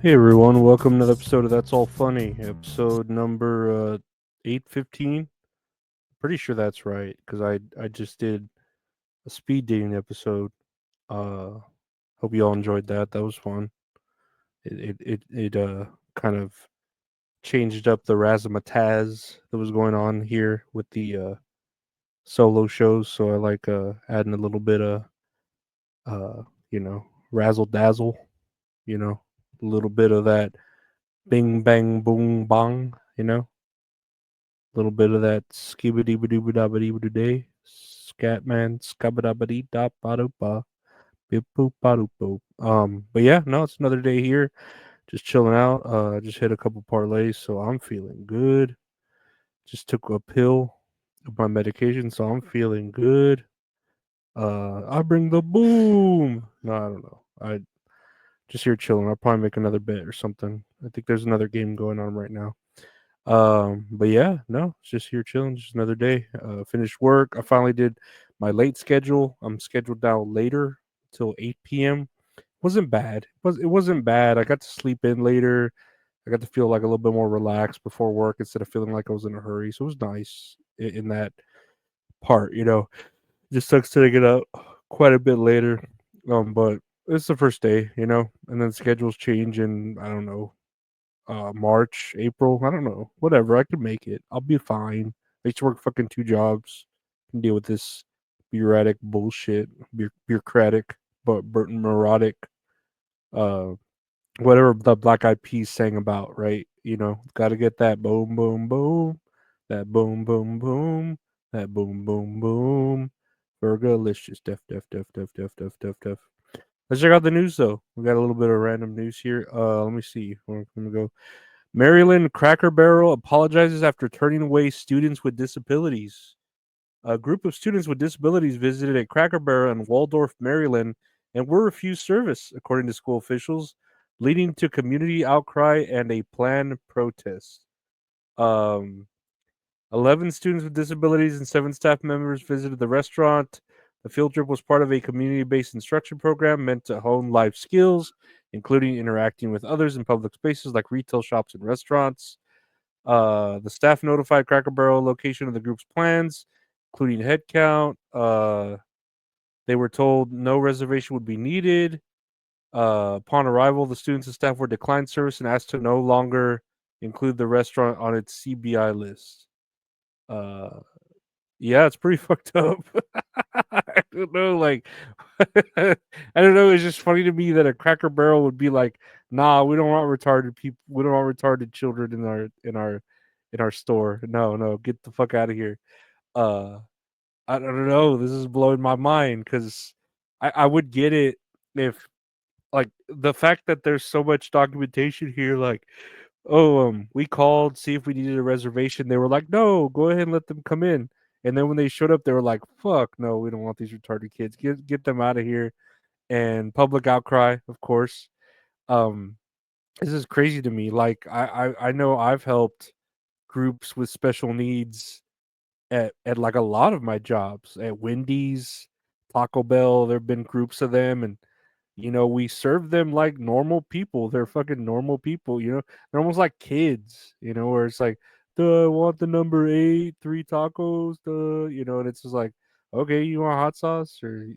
Hey everyone, welcome to the episode of That's All Funny, episode number 815. Pretty sure that's right because I just did a speed dating episode. Uh, hope you all enjoyed that. That was fun. It kind of changed up the razzmatazz that was going on here with the solo shows. So I like adding a little bit of uh you know razzle dazzle. A little bit of that bing bang boom bong. Little bit of that skibidi doo dabba day. Scatman skabadabadi da ba bip boop ba doop boop. But yeah, no, it's another day here. Just chilling out. Just hit a couple parlays, so I'm feeling good. Just took a pill of my medication, so I'm feeling good. I bring the boom. No, I don't know. I just here chilling. I'll probably make another bet or something. I think there's another game going on right now. But yeah, no, it's just here chilling, just another day. Finished work. I finally did my late schedule. I'm scheduled now later till 8 p.m. Wasn't bad. It wasn't bad. I got to sleep in later. I got to feel like a little bit more relaxed before work instead of feeling like I was in a hurry. So it was nice in that part. Just sucks to get out quite a bit later. But it's the first day, and then schedules change and I don't know, March, April. I don't know. Whatever. I could make it. I'll be fine. I used to work fucking two jobs. Can deal with this bureaucratic bullshit. Bureaucratic, but Burton neurotic. Uh, whatever the Black Eyed Peas sang about, right? Got to get that boom, boom, boom, that boom, boom, boom, that boom, boom, boom. Burgerlicious, def, def, def, def, def, def, def, def. Let's check out the news though. We got a little bit of random news here. Let me see. We're gonna go. Maryland Cracker Barrel apologizes after turning away students with disabilities. A group of students with disabilities visited a Cracker Barrel in Waldorf, Maryland, and were refused service, according to school officials, leading to community outcry and a planned protest. Um, 11 students with disabilities and 7 staff members visited the restaurant. The field trip was part of a community based instruction program meant to hone life skills, including interacting with others in public spaces like retail shops and restaurants. The staff notified Cracker Barrel location of the group's plans, including headcount. They were told no reservation would be needed. Upon arrival, the students and staff were declined service and asked to no longer include the restaurant on its CBI list. Uh, Yeah, it's pretty fucked up. I don't know, like, I don't know. It's just funny to me that a Cracker Barrel would be like, "Nah, we don't want retarded people. We don't want retarded children in our store. No, no, get the fuck out of here." Uh, I don't know. This is blowing my mind because I would get it if like the fact that there's so much documentation here, like, oh, we called, see if we needed a reservation. They were like, no, go ahead and let them come in. And then when they showed up, they were like, fuck, no, we don't want these retarded kids. Get them out of here. And public outcry, of course. Um, this is crazy to me. Like I know I've helped groups with special needs at like a lot of my jobs at Wendy's, Taco Bell. There've been groups of them, and we serve them like normal people. They're fucking normal people. They're almost like kids, where it's like, duh, I want the number 8, 3 tacos, and it's just like, okay, you want hot sauce or,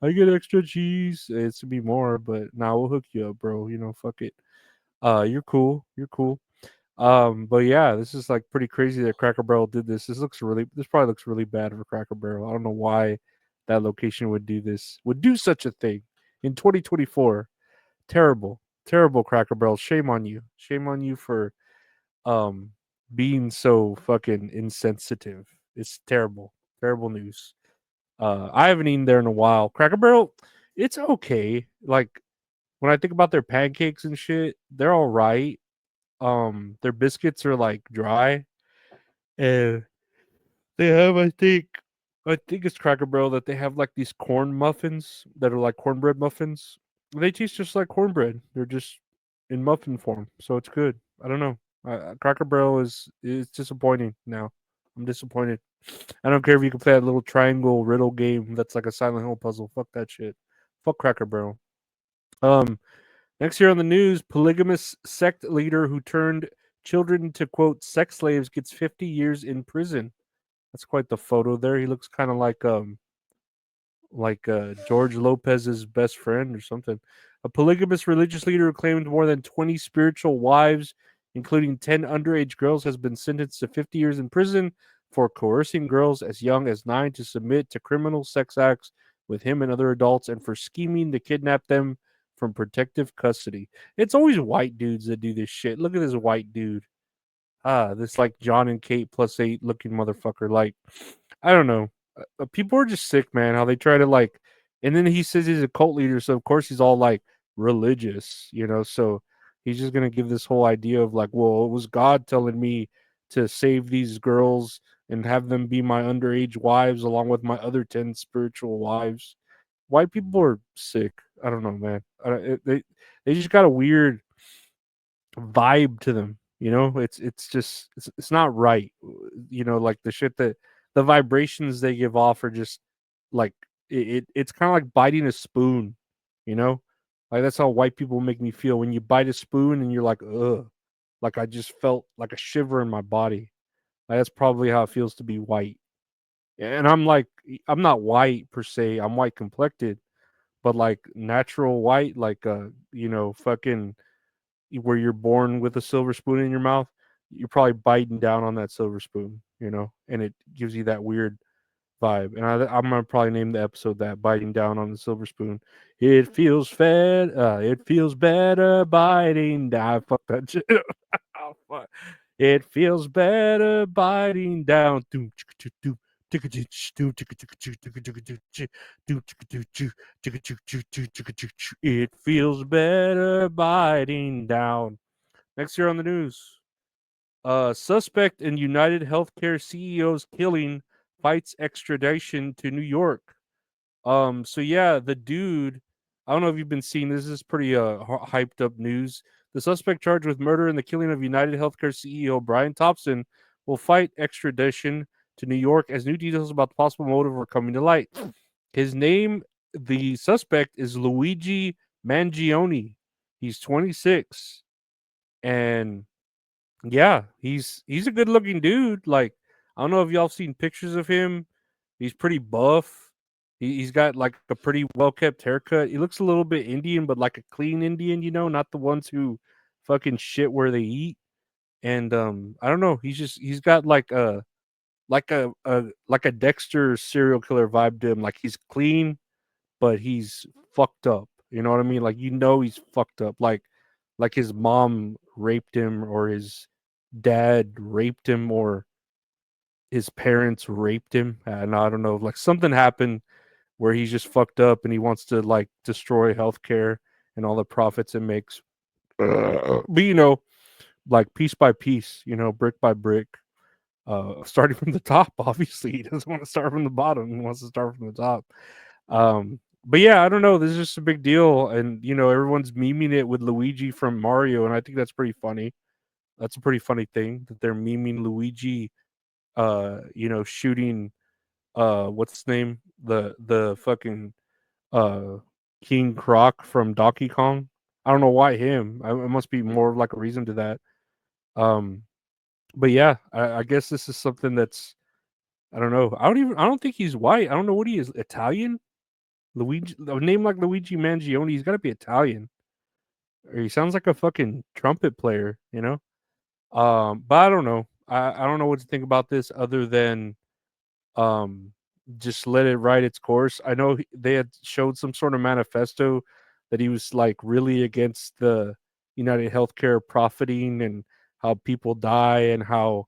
I get extra cheese. It's to be more, but now we'll hook you up, bro. Fuck it. You're cool. You're cool. But yeah, this is like pretty crazy that Cracker Barrel did this. This probably looks really bad for Cracker Barrel. I don't know why that location would do such a thing in 2024. Terrible, terrible Cracker Barrel. Shame on you. Shame on you for um being so fucking insensitive. It's terrible. Terrible news. I haven't eaten there in a while. Cracker Barrel, it's okay. Like when I think about their pancakes and shit, they're all right. Their biscuits are like dry, and they have, I think it's Cracker Barrel that they have like these corn muffins that are like cornbread muffins. They taste just like cornbread. They're just in muffin form, so it's good. I don't know. Cracker Barrel is disappointing now. I'm disappointed. I don't care if you can play that little triangle riddle game that's like a Silent Hill puzzle. Fuck that shit. Fuck Cracker Barrel. Um, Next year on the news, polygamous sect leader who turned children into quote sex slaves gets 50 years in prison. That's quite the photo there. He looks kind of like George Lopez's best friend or something. A polygamous religious leader who claimed more than 20 spiritual wives, including 10 underage girls, has been sentenced to 50 years in prison for coercing girls as young as 9 to submit to criminal sex acts with him and other adults and for scheming to kidnap them from protective custody. It's always white dudes that do this shit. Look at this white dude. This like John and Kate plus 8 looking motherfucker. Like, I don't know. People are just sick, man. How they try to like, and then he says he's a cult leader, so of course he's all like religious, you know. So he's just gonna give this whole idea of like, well, it was God telling me to save these girls and have them be my underage wives along with my other 10 spiritual wives. White people are sick. I don't know, man. They just got a weird vibe to them. You know, it's just it's not right. You know, like the shit that the vibrations they give off are just like it's kind of like biting a spoon. You know, like that's how white people make me feel when you bite a spoon and you're like, ugh, like I just felt like a shiver in my body. Like that's probably how it feels to be white. And I'm like, I'm not white per se. I'm white complected, but like natural white, like you know, fucking where you're born with a silver spoon in your mouth, you're probably biting down on that silver spoon, you know, and it gives you that weird vibe. And I'm gonna probably name the episode that biting down on the silver spoon. It feels fed. It feels better biting down. Fuck that shit. Oh, fuck. It feels better biting down. It feels better biting down. Next year on the news, suspect in United Healthcare CEO's killing fights extradition to New York. So yeah, the dude, I don't know if you've been seeing this. This is pretty hyped up news. The suspect charged with murder and the killing of United Healthcare CEO Brian Thompson will fight extradition to New York as new details about the possible motive are coming to light. His name, the suspect, is Luigi Mangione. He's 26, and yeah, he's a good looking dude. Like, I don't know if y'all seen pictures of him. He's pretty buff. He's got like a pretty well kept haircut. He looks a little bit Indian, but like a clean Indian, you know, not the ones who fucking shit where they eat. And I don't know. He's got like a Dexter serial killer vibe to him. Like he's clean, but he's fucked up. You know what I mean? Like you know he's fucked up. Like his mom raped him or his dad raped him or his parents raped him. And I don't know, like something happened where he's just fucked up and he wants to like destroy healthcare and all the profits it makes. But you know, like piece by piece, you know, brick by brick, starting from the top. Obviously, he doesn't want to start from the bottom. He wants to start from the top. But yeah, I don't know. This is just a big deal, and you know, everyone's memeing it with Luigi from Mario, and I think that's pretty funny. That's a pretty funny thing that they're memeing Luigi, you know, shooting what's his name? The fucking uh King Croc from Donkey Kong. I don't know why him. It must be more of like a reason to that. Um, but yeah, I guess this is something that's I don't know. I don't think he's white. I don't know what he is. Italian? Luigi a name like Luigi Mangione, he's gotta be Italian. Or he sounds like a fucking trumpet player, you know? But I don't know. I don't know what to think about this other than um just let it ride its course. I know they had showed some sort of manifesto that he was like really against the United Healthcare profiting and how people die and how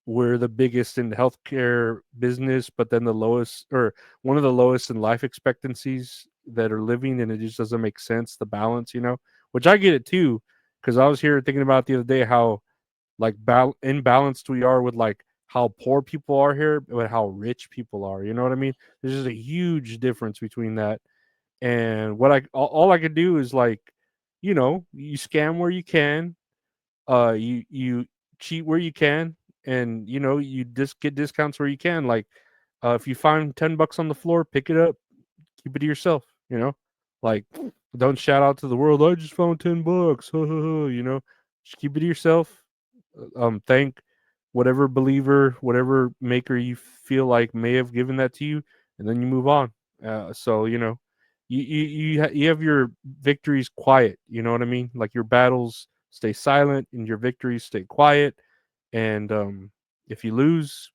we're the biggest in the healthcare business, but then the lowest or one of the lowest in life expectancies that are living, and it just doesn't make sense, the balance, you know, which I get it too. Because I was here thinking about the other day how like imbalanced we are with like how poor people are here, but how rich people are. You know what I mean? There's just a huge difference between that. And what all I could do is like, you know, you scam where you can, you cheat where you can, and you know, you just get discounts where you can. Like, if you find $10 on the floor, pick it up, keep it to yourself. You know. Like, don't shout out to the world. I just found $10. You know, just keep it to yourself. Thank whatever believer, whatever maker you feel like may have given that to you, and then you move on. So you know, you have your victories quiet. You know what I mean? Like your battles stay silent, and your victories stay quiet. And if you lose,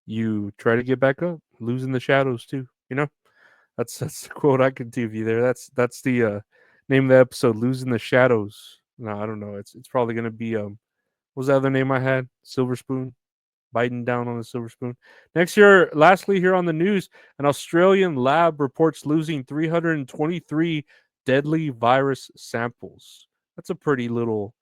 you try to get back up. Lose in the shadows too. You know, that's the quote I can give you there. That's the name of the episode. Lose in the shadows. No, I don't know. It's probably gonna be what was the other name I had? Silver Spoon. Biting down on the silver spoon. Next year, lastly, here on the news, an Australian lab reports losing 323 deadly virus samples. That's a pretty little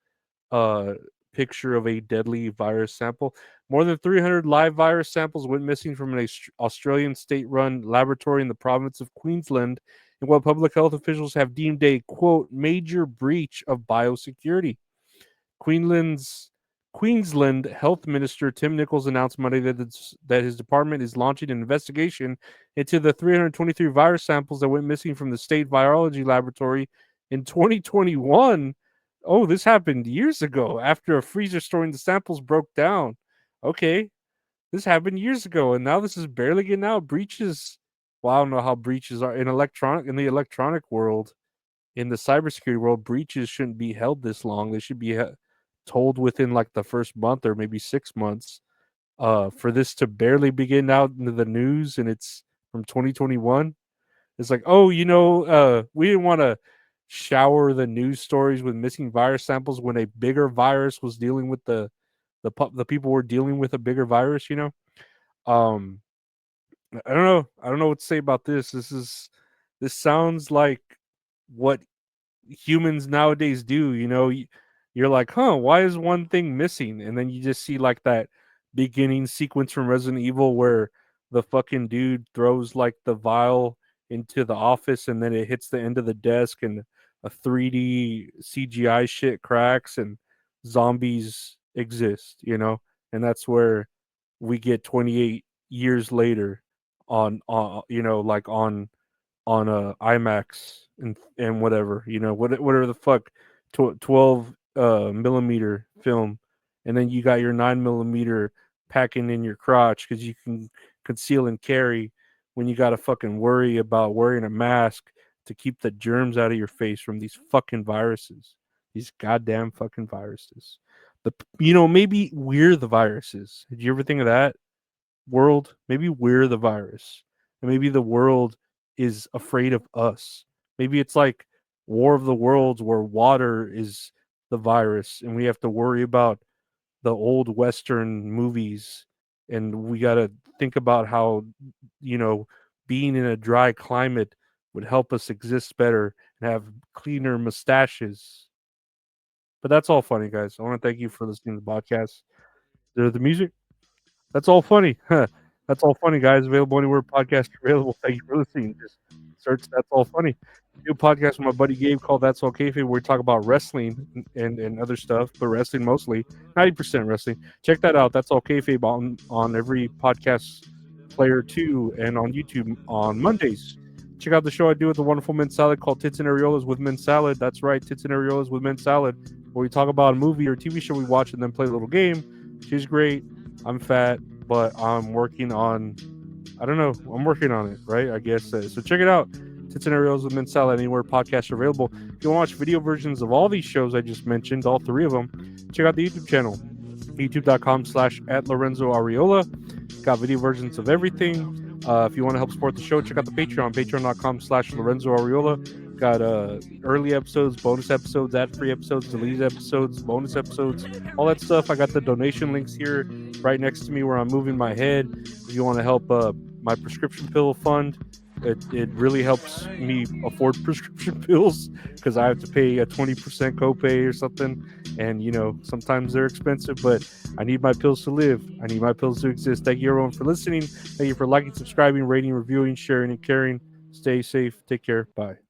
uh, picture of a deadly virus sample. More than 300 live virus samples went missing from an Australian state run laboratory in the province of Queensland in what public health officials have deemed a quote major breach of biosecurity. Queensland's Queensland Health Minister Tim Nichols announced Monday that his department is launching an investigation into the 323 virus samples that went missing from the state virology laboratory in 2021. Oh, this happened years ago after a freezer storing the samples broke down. Okay, this happened years ago, and now this is barely getting out. Breaches. Well, I don't know how breaches are in the electronic world. In the cybersecurity world, breaches shouldn't be held this long. They should be told within like the first month or maybe 6 months. For this to barely be getting out into the news, and it's from 2021. It's like, oh, we didn't want to shower the news stories with missing virus samples when a bigger virus was dealing with the people were dealing with a bigger virus. Um, I don't know. I don't know what to say about this. This sounds like what humans nowadays do. You're like, huh, why is one thing missing? And then you just see like that beginning sequence from Resident Evil where the fucking dude throws like the vial into the office and then it hits the end of the desk and a 3D CGI shit cracks and zombies exist. And that's where we get 28 years later on like on IMAX and whatever, whatever the fuck, 12 millimeter film, and then you got your 9 millimeter packing in your crotch because you can conceal and carry when you got to fucking worry about wearing a mask to keep the germs out of your face from these fucking viruses, these goddamn fucking viruses. Maybe we're the viruses. Did you ever think of that? World, maybe we're the virus. And maybe the world is afraid of us. Maybe it's like War of the Worlds where water is the virus and we have to worry about the old Western movies and we got to think about how, you know, being in a dry climate would help us exist better and have cleaner mustaches. But that's all funny, guys. I want to thank you for listening to the podcast. The music that's all funny. That's all funny, guys. Available anywhere podcasts are available. Thank you for listening. Just search That's All Funny. New podcast with my buddy Gabe called That's All Kayfabe, where we talk about wrestling and other stuff, but wrestling mostly, 90% wrestling. Check that out. That's All Kayfabe on every podcast player too, and on YouTube on Mondays. Check out the show I do with the wonderful Mint Salad called Tits and Areolas with Mint Salad. That's right, Tits and Areolas with Mint Salad, where we talk about a movie or TV show we watch and then play a little game. She's great. I'm fat, but I'm working on. I don't know. I'm working on it, right? I guess. So check it out. Tits and Areolas with Mint Salad anywhere podcasts are available. If you want to watch video versions of all these shows I just mentioned, all three of them, check out the YouTube channel, youtube.com/@Lorenzo Areola. Got video versions of everything. If you want to help support the show, check out the Patreon, patreon.com/Lorenzo Areola. Got early episodes, bonus episodes, ad-free episodes, deleted episodes, bonus episodes, all that stuff. I got the donation links here right next to me where I'm moving my head. If you want to help my prescription pill fund, it really helps me afford prescription pills because I have to pay a 20% copay or something. And, sometimes they're expensive, but I need my pills to live. I need my pills to exist. Thank you, everyone, for listening. Thank you for liking, subscribing, rating, reviewing, sharing, and caring. Stay safe. Take care. Bye.